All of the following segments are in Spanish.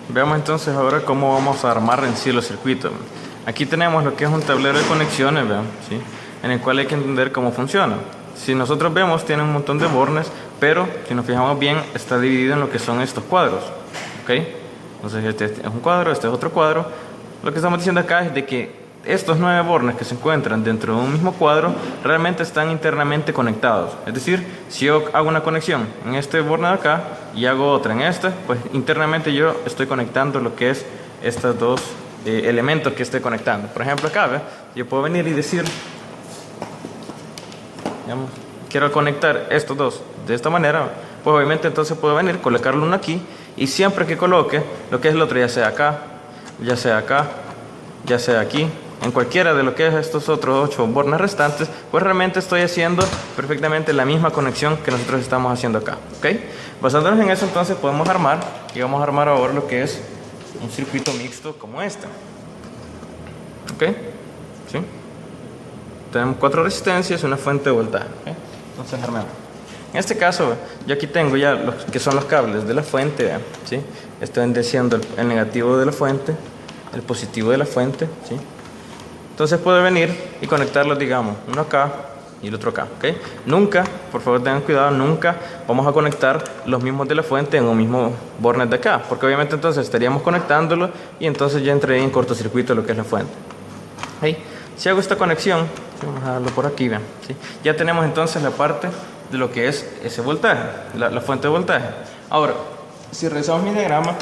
Veamos entonces ahora cómo vamos a armar en sí los circuitos. Aquí tenemos lo que es un tablero de conexiones, ¿vean? ¿Sí? En el cual hay que entender cómo funciona. Si nosotros vemos, tiene un montón de bornes, pero si nos fijamos bien, está dividido en lo que son estos cuadros. ¿Ok? Entonces este es un cuadro, este es otro cuadro. Lo que estamos diciendo acá es de que estos 9 bornes que se encuentran dentro de un mismo cuadro realmente están internamente conectados. Es decir, si yo hago una conexión en este borne de acá y hago otra en este, pues internamente yo estoy conectando lo que es estos dos elementos que estoy conectando. Por ejemplo acá, ¿ve? Yo puedo venir y decir, digamos, quiero conectar estos dos de esta manera, pues obviamente entonces puedo venir, colocarlo uno aquí, y siempre que coloque lo que es el otro, ya sea acá, ya sea acá, ya sea aquí, en cualquiera de lo que es estos otros 8 bornes restantes, pues realmente estoy haciendo perfectamente la misma conexión que nosotros estamos haciendo acá. ¿Ok? Basándonos en eso, entonces podemos armar, y vamos a armar ahora lo que es un circuito mixto como este. ¿Ok? ¿Sí? Tenemos 4 resistencias y una fuente de voltaje. ¿Okay? Entonces armemos. En este caso, yo aquí tengo ya los que son los cables de la fuente, ¿sí? Estoy diciendo el negativo de la fuente, el positivo de la fuente, ¿sí? Entonces puedo venir y conectarlos, digamos, uno acá y el otro acá, ¿ok? Nunca, por favor tengan cuidado, nunca vamos a conectar los mismos de la fuente en un mismo borne de acá, porque obviamente entonces estaríamos conectándolo y entonces ya entraría en cortocircuito lo que es la fuente. ¿Okay? Si hago esta conexión, vamos a darlo por aquí, vean, ¿sí? Ya tenemos entonces la parte de lo que es ese voltaje, la fuente de voltaje. Ahora, si revisamos mi diagrama,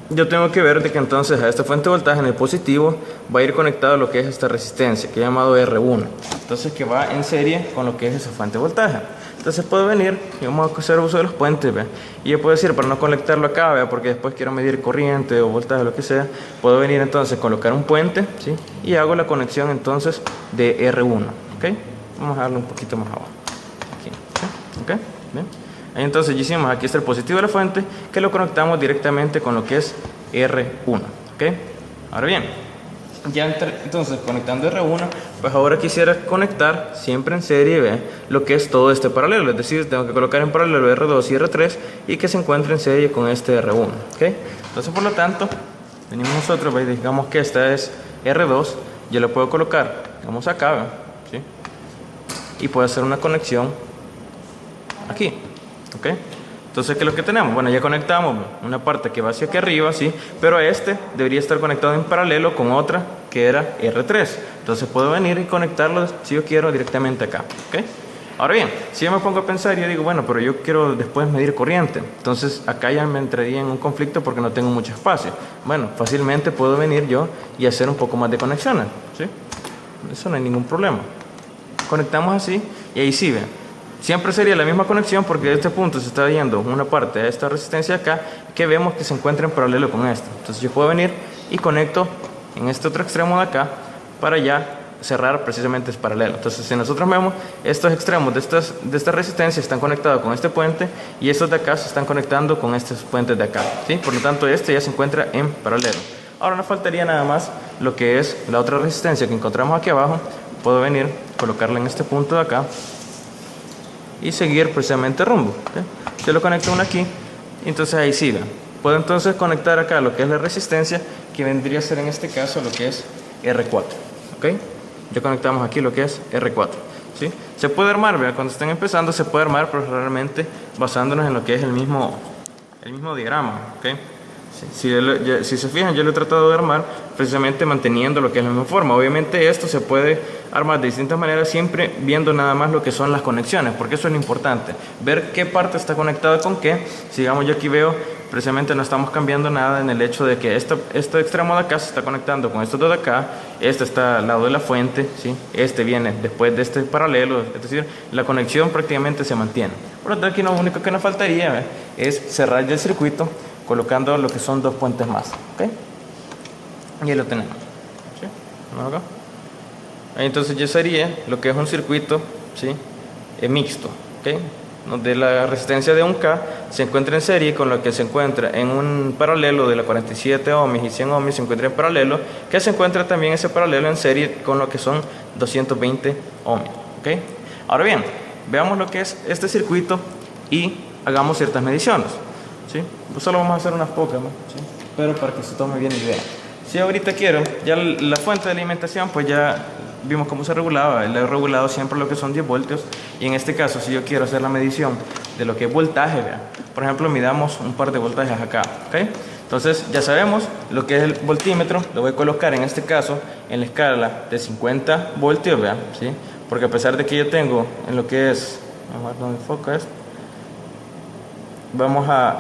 yo tengo que ver de que entonces a esta fuente de voltaje en el positivo va a ir conectado lo que es esta resistencia, que he llamado R1. Entonces que va en serie con lo que es esa fuente de voltaje. Entonces puedo venir y vamos a hacer uso de los puentes, ¿ve? Y yo puedo decir, para no conectarlo acá, ¿ve? Porque después quiero medir corriente o voltaje, lo que sea, puedo venir entonces a colocar un puente, ¿sí? Y hago la conexión entonces de R1, ¿ok? Vamos a darle un poquito más abajo. Aquí, ¿ok? ¿Bien? Entonces ya hicimos, aquí está el positivo de la fuente, que lo conectamos directamente con lo que es R1, ¿ok? Ahora bien, ya entonces conectando R1, pues ahora quisiera conectar siempre en serie, ¿ve? Lo que es todo este paralelo, es decir, tengo que colocar en paralelo R2 y R3 y que se encuentre en serie con este R1, ¿ok? Entonces por lo tanto, venimos nosotros, ¿ve? Digamos que esta es R2, yo lo puedo colocar, digamos acá, ¿ve? ¿Sí? Y puedo hacer una conexión aquí. ¿Ok? Entonces, ¿qué es lo que tenemos? Bueno, ya conectamos una parte que va hacia aquí arriba, ¿sí? Pero este debería estar conectado en paralelo con otra que era R3. Entonces puedo venir y conectarlo, si yo quiero, directamente acá. ¿Ok? Ahora bien, si yo me pongo a pensar y yo digo, bueno, pero yo quiero después medir corriente. Entonces acá ya me entraría en un conflicto porque no tengo mucho espacio. Bueno, fácilmente puedo venir yo y hacer un poco más de conexiones, ¿sí? Eso no hay ningún problema. Conectamos así y ahí sí, ven. Siempre sería la misma conexión porque de este punto se está viendo una parte de esta resistencia acá que vemos que se encuentra en paralelo con esta. Entonces yo puedo venir y conecto en este otro extremo de acá para ya cerrar precisamente es paralelo. Entonces si nosotros vemos estos extremos de esta resistencia están conectados con este puente y estos de acá se están conectando con estos puentes de acá, ¿sí? Por lo tanto este ya se encuentra en paralelo. Ahora nos faltaría nada más lo que es la otra resistencia que encontramos aquí abajo. Puedo venir, colocarla en este punto de acá y seguir precisamente rumbo, ¿okay? Yo lo conecto uno aquí y entonces ahí siga. Puedo entonces conectar acá lo que es la resistencia, que vendría a ser en este caso lo que es R4, ¿ok? Ya conectamos aquí lo que es R4, ¿sí? Se puede armar, ¿verdad? Cuando estén empezando se puede armar, pero realmente basándonos en lo que es el mismo diagrama, ¿ok? Si se fijan, yo lo he tratado de armar precisamente manteniendo lo que es la misma forma. Obviamente esto se puede armar de distintas maneras, siempre viendo nada más lo que son las conexiones, porque eso es lo importante, ver qué parte está conectada con qué. Si digamos yo aquí veo, precisamente no estamos cambiando nada en el hecho de que este extremo de acá se está conectando con estos dos de acá, este está al lado de la fuente, ¿sí? Este viene después de este paralelo, es decir, la conexión prácticamente se mantiene. Por lo tanto, aquí lo único que nos faltaría es cerrar ya el circuito colocando lo que son 2 puentes más, ¿ok? Y ahí lo tenemos, ¿sí? ¿No? Ahí entonces ya sería lo que es un circuito, ¿sí? Mixto, ¿ok? Donde la resistencia de 1K se encuentra en serie con lo que se encuentra en un paralelo de la 47 ohms y 100 ohms se encuentra en paralelo, que se encuentra también ese paralelo en serie con lo que son 220 ohms, ¿ok? Ahora bien, veamos lo que es este circuito y hagamos ciertas mediciones. ¿sí? Pues solo vamos a hacer unas pocas, ¿no? ¿Sí? Pero para que se tome bien idea. Si ahorita quiero, ya la fuente de alimentación, pues ya vimos cómo se regulaba. Le he regulado siempre lo que son 10 voltios. Y en este caso, si yo quiero hacer la medición de lo que es voltaje, vean. Por ejemplo, midamos un par de voltajes acá, ¿ok? Entonces, ya sabemos lo que es el voltímetro. Lo voy a colocar en este caso en la escala de 50 voltios, vean, ¿sí? Porque a pesar de que yo tengo en lo que es, vamos a ver dónde enfoca esto.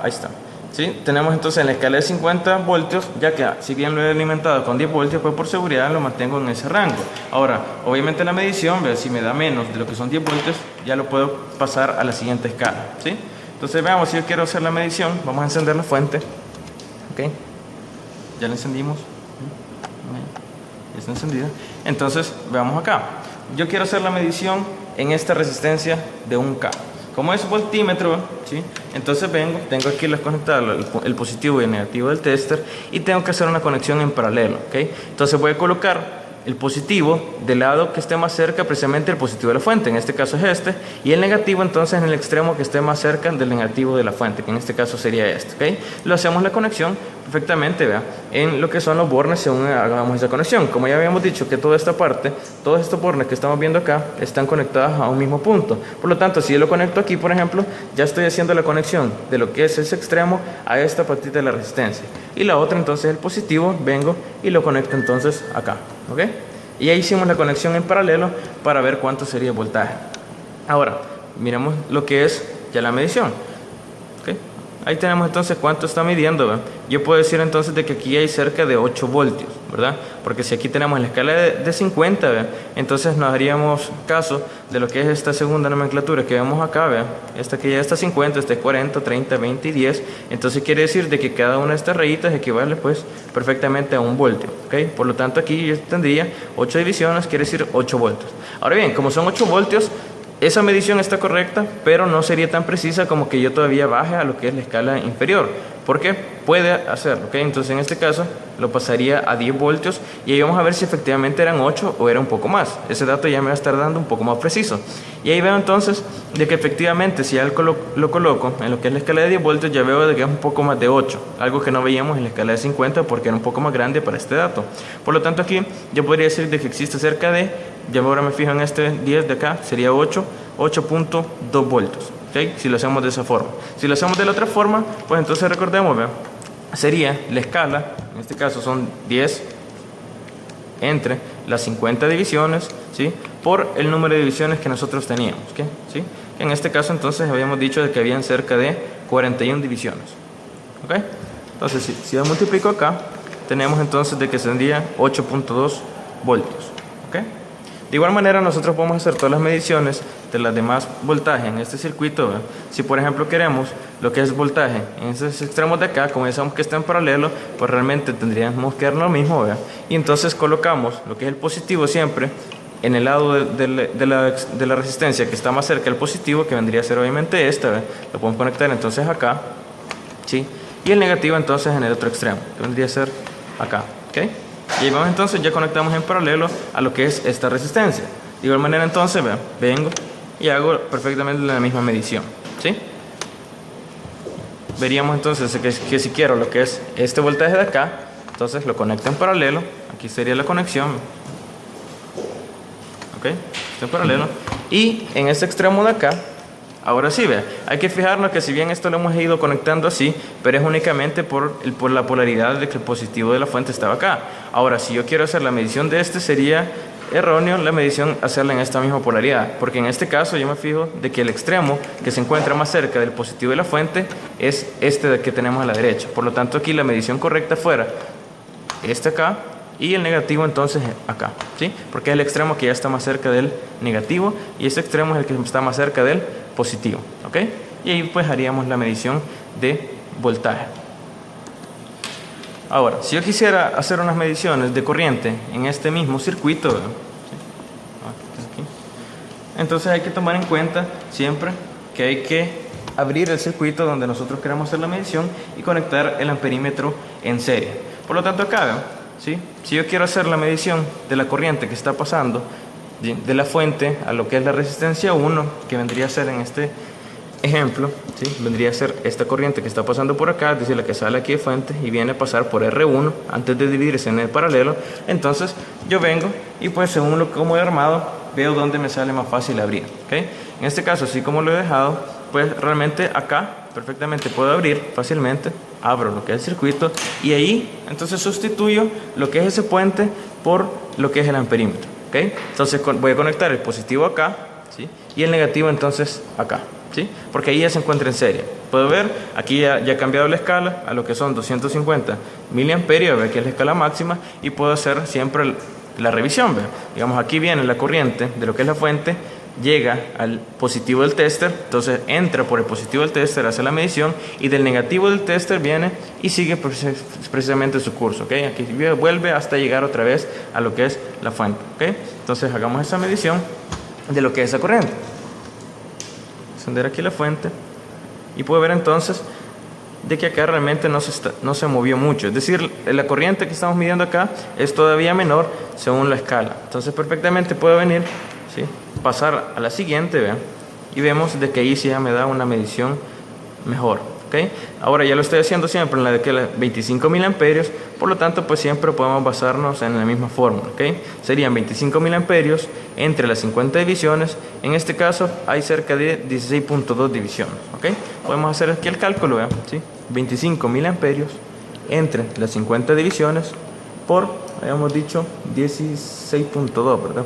Ahí está. ¿Sí? Tenemos entonces en la escala de 50 voltios, ya que si bien lo he alimentado con 10 voltios, pues por seguridad lo mantengo en ese rango. Ahora, obviamente la medición, si me da menos de lo que son 10 voltios, ya lo puedo pasar a la siguiente escala, ¿sí? Entonces veamos, si yo quiero hacer la medición, vamos a encender la fuente. ¿Ok? Ya la encendimos. Ya está encendida. Entonces, veamos acá. Yo quiero hacer la medición en esta resistencia de 1K. Como es voltímetro, ¿sí? Entonces tengo aquí conectado el positivo y el negativo del tester y tengo que hacer una conexión en paralelo, ¿ok? Entonces voy a colocar el positivo del lado que esté más cerca, precisamente el positivo de la fuente, en este caso es este, y el negativo entonces en el extremo que esté más cerca del negativo de la fuente, que en este caso sería este, ¿ok? Lo hacemos la conexión perfectamente, vea, en lo que son los bornes según hagamos esa conexión. Como ya habíamos dicho que toda esta parte, todos estos bornes que estamos viendo acá, están conectados a un mismo punto. Por lo tanto, si yo lo conecto aquí, por ejemplo, ya estoy haciendo la conexión de lo que es ese extremo a esta partita de la resistencia. Y la otra entonces el positivo, vengo y lo conecto entonces acá, ¿ok? Y ahí hicimos la conexión en paralelo para ver cuánto sería el voltaje. Ahora, miremos lo que es ya la medición. ¿Okay? Ahí tenemos entonces cuánto está midiendo, ¿verdad? Yo puedo decir entonces de que aquí hay cerca de 8 voltios, ¿verdad? Porque si aquí tenemos la escala de 50, ¿verdad? Entonces nos haríamos caso de lo que es esta segunda nomenclatura que vemos acá, ¿verdad? Esta que ya está 50, esta es 40, 30, 20 y 10. Entonces quiere decir de que cada una de estas rayitas equivale pues perfectamente a 1 voltio, ¿ok? Por lo tanto aquí yo tendría 8 divisiones, quiere decir 8 voltios. Ahora bien, como son 8 voltios, esa medición está correcta, pero no sería tan precisa como que yo todavía baje a lo que es la escala inferior. ¿Por qué? Puede hacerlo, ¿ok? Entonces en este caso lo pasaría a 10 voltios y ahí vamos a ver si efectivamente eran 8 o era un poco más. Ese dato ya me va a estar dando un poco más preciso. Y ahí veo entonces de que efectivamente si ya lo coloco en lo que es la escala de 10 voltios, ya veo de que es un poco más de 8. Algo que no veíamos en la escala de 50 porque era un poco más grande para este dato. Por lo tanto aquí yo podría decir de que existe cerca de, ya ahora me fijo en este 10 de acá, sería 8.2 voltios. ¿Okay? Si lo hacemos de esa forma. Si lo hacemos de la otra forma, pues entonces recordemos, ¿ve? Sería la escala, en este caso son 10 entre las 50 divisiones, ¿sí? Por el número de divisiones que nosotros teníamos, ¿okay? ¿Sí? En este caso entonces habíamos dicho de que habían cerca de 41 divisiones, ¿ok? Entonces si yo multiplico acá, tenemos entonces de que tendría 8.2 voltios, ¿ok? De igual manera nosotros podemos hacer todas las mediciones de las demás voltajes en este circuito, ¿verdad? Si por ejemplo queremos lo que es voltaje en esos extremos de acá, como ya sabemos que está en paralelo, pues realmente tendríamos que dar lo mismo, ¿verdad? Y entonces colocamos lo que es el positivo siempre en el lado de la resistencia que está más cerca del positivo, que vendría a ser obviamente esta, ¿verdad? Lo podemos conectar entonces acá, ¿sí? Y el negativo entonces en el otro extremo, que vendría a ser acá, ¿ok? Y vamos entonces, ya conectamos en paralelo a lo que es esta resistencia. De igual manera entonces, vean, vengo y hago perfectamente la misma medición, ¿sí? Veríamos entonces que si quiero lo que es este voltaje de acá, entonces lo conecto en paralelo. Aquí sería la conexión, ¿ok? Está en paralelo. Y en este extremo de acá, ahora sí, vea, hay que fijarnos que si bien esto lo hemos ido conectando así, pero es únicamente por la polaridad de que el positivo de la fuente estaba acá. Ahora, si yo quiero hacer la medición de este, sería erróneo la medición hacerla en esta misma polaridad, porque en este caso yo me fijo de que el extremo que se encuentra más cerca del positivo de la fuente es este que tenemos a la derecha. Por lo tanto, aquí la medición correcta fuera este acá y el negativo entonces acá, ¿sí? Porque es el extremo que ya está más cerca del negativo y este extremo es el que está más cerca del positivo, ¿ok? Y ahí pues haríamos la medición de voltaje. Ahora, si yo quisiera hacer unas mediciones de corriente en este mismo circuito, ¿sí? Entonces hay que tomar en cuenta siempre que hay que abrir el circuito donde nosotros queremos hacer la medición y conectar el amperímetro en serie. Por lo tanto acá, ¿sí? Si yo quiero hacer la medición de la corriente que está pasando de la fuente a lo que es la resistencia 1, que vendría a ser en este ejemplo, ¿sí? Vendría a ser esta corriente que está pasando por acá, es decir, la que sale aquí de fuente y viene a pasar por R1 antes de dividirse en el paralelo. Entonces yo vengo y pues según lo como he armado, veo dónde me sale más fácil abrir, ¿okay? En este caso, así como lo he dejado, pues realmente acá perfectamente puedo abrir fácilmente, abro lo que es el circuito y ahí entonces sustituyo lo que es ese puente por lo que es el amperímetro, ¿okay? Entonces voy a conectar el positivo acá, ¿sí? Y el negativo entonces acá, ¿sí? Porque ahí ya se encuentra en serie. Puedo ver, aquí ya he cambiado la escala a lo que son 250 miliamperios, que es la escala máxima, y puedo hacer siempre la revisión, ¿ve? Digamos, aquí viene la corriente de lo que es la fuente, llega al positivo del tester, entonces entra por el positivo del tester, hace la medición, y del negativo del tester viene y sigue precisamente su curso, ¿okay? Aquí vuelve hasta llegar otra vez a lo que es la fuente, ¿okay? Entonces hagamos esa medición de lo que es esa corriente. Encender aquí la fuente y puedo ver entonces de que acá realmente no se movió mucho, es decir, la corriente que estamos midiendo acá es todavía menor según la escala. Entonces perfectamente puedo venir, ¿sí? Pasar a la siguiente, vean, y vemos de que ahí sí ya me da una medición mejor, ¿okay? Ahora ya lo estoy haciendo siempre en la de que 25 miliamperios, por lo tanto pues siempre podemos basarnos en la misma fórmula, ¿okay? Serían 25 miliamperios entre las 50 divisiones. En este caso hay cerca de 16.2 divisiones, ¿okay? Podemos hacer aquí el cálculo, vean, ¿sí? 25 miliamperios entre las 50 divisiones por, habíamos dicho 16.2, ¿verdad?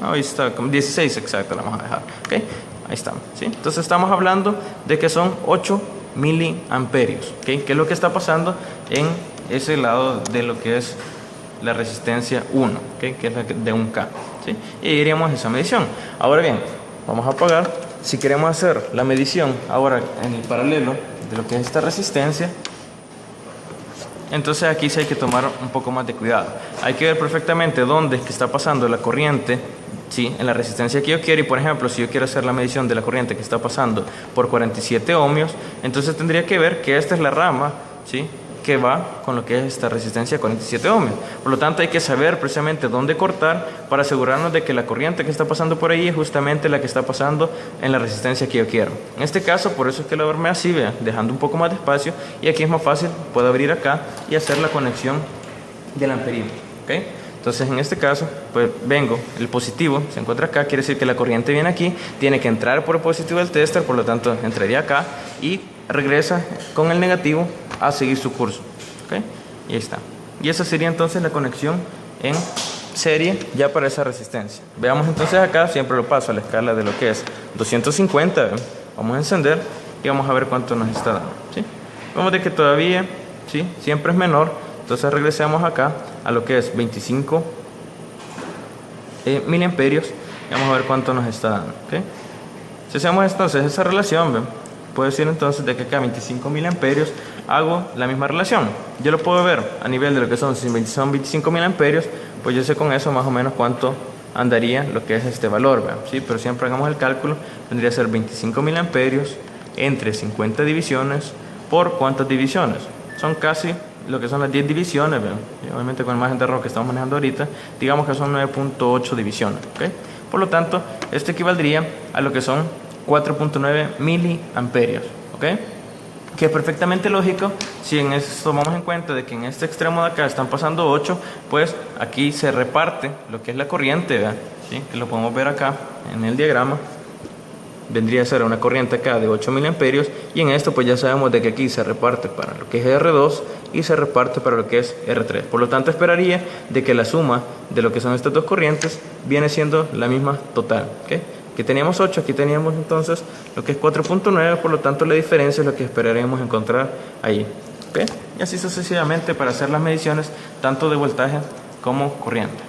Ahí está, como 16 exacto, la vamos a dejar, ¿ok? Ahí estamos, ¿sí? Entonces estamos hablando de que son 8 miliamperios, ¿ok? ¿Qué es lo que está pasando en ese lado de lo que es la resistencia 1, ¿okay? Que es la de 1K, ¿sí? Y iríamos a esa medición. Ahora bien, vamos a apagar. Si queremos hacer la medición ahora en el paralelo de lo que es esta resistencia, entonces aquí sí hay que tomar un poco más de cuidado. Hay que ver perfectamente dónde es que está pasando la corriente, ¿sí? En la resistencia que yo quiero. Y por ejemplo, si yo quiero hacer la medición de la corriente que está pasando por 47 ohmios, entonces tendría que ver que esta es la rama, ¿sí? Que va con lo que es esta resistencia 47 ohmios. Por lo tanto hay que saber precisamente dónde cortar para asegurarnos de que la corriente que está pasando por ahí es justamente la que está pasando en la resistencia que yo quiero. En este caso, por eso es que lo armé así, vean, dejando un poco más de espacio, y aquí es más fácil, puedo abrir acá y hacer la conexión del amperímetro, ¿okay? Entonces en este caso, pues vengo, el positivo se encuentra acá, quiere decir que la corriente viene aquí, tiene que entrar por el positivo del tester, por lo tanto entraría acá y regresa con el negativo a seguir su curso, ¿okay? Y ahí está. Y esa sería entonces la conexión en serie ya para esa resistencia. Veamos entonces acá, siempre lo paso a la escala de lo que es 250, ¿ven? Vamos a encender y vamos a ver cuánto nos está dando, ¿sí? Vemos de que todavía, ¿sí? Siempre es menor, entonces regresamos acá a lo que es 25 miliamperios y vamos a ver cuánto nos está dando, ¿okay? Si hacemos entonces esa relación, ¿ven? Puedo decir entonces de que acá 25 miliamperios hago la misma relación. Yo lo puedo ver a nivel de lo que son 25 miliamperios, pues yo sé con eso más o menos cuánto andaría lo que es este valor, ¿verdad? ¿Sí? Pero siempre hagamos el cálculo, vendría a ser 25 miliamperios entre 50 divisiones por ¿cuántas divisiones? Son casi lo que son las 10 divisiones, ¿verdad? Y obviamente con el margen de error que estamos manejando ahorita, digamos que son 9.8 divisiones, ¿okay? Por lo tanto, esto equivaldría a lo que son 4.9 miliamperios, ¿ok? Que es perfectamente lógico si en eso tomamos en cuenta de que en este extremo de acá están pasando 8, pues aquí se reparte lo que es la corriente, ¿verdad? ¿Sí? Que lo podemos ver acá en el diagrama. Vendría a ser una corriente acá de 8 miliamperios y en esto pues ya sabemos de que aquí se reparte para lo que es R2 y se reparte para lo que es R3. Por lo tanto esperaría de que la suma de lo que son estas dos corrientes viene siendo la misma total, ¿ok? Aquí teníamos 8, aquí teníamos entonces lo que es 4.9, por lo tanto la diferencia es lo que esperaremos encontrar ahí, ¿okay? Y así sucesivamente para hacer las mediciones tanto de voltaje como corriente.